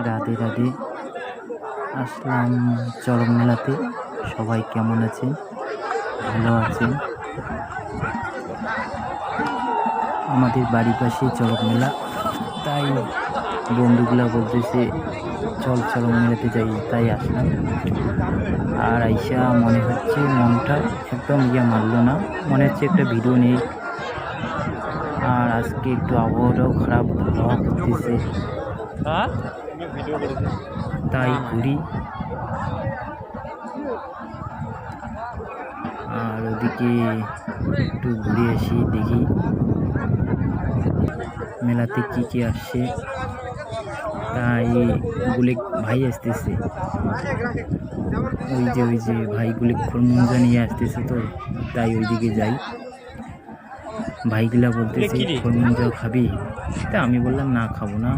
রাধে রাধে। আসলাম চরক মেলাতে। সবাই কেমন আছেন? ভালো আছেন? আমাদের বাড়ির পাশেই চরক মেলা, তাই বন্ধুগুলা বলতেছে চল চরক মেলাতে যাই, তাই আসলাম। আর আইসা মনে হচ্ছে মনটা একদম মারলো না, মনে হচ্ছে একটা ভিডিও নেই। আর আজকে একটু আবহাওয়াটাও খারাপ, হাওয়া করতেছে, তাই ঘুরি। আর ওদিকে একটু ঘুরে আসি, দেখি মেলাতে কি কি আসছে। তাই গুলিক ভাই আসতেছে, ওই যে ভাই গুলিক খরমুঞ্জা নিয়ে আসতেছে, তো তাই ওইদিকে যাই। ভাইগুলা বলতেছে খরমুঞ্জা খাবি? তা আমি বললাম না, খাবো না,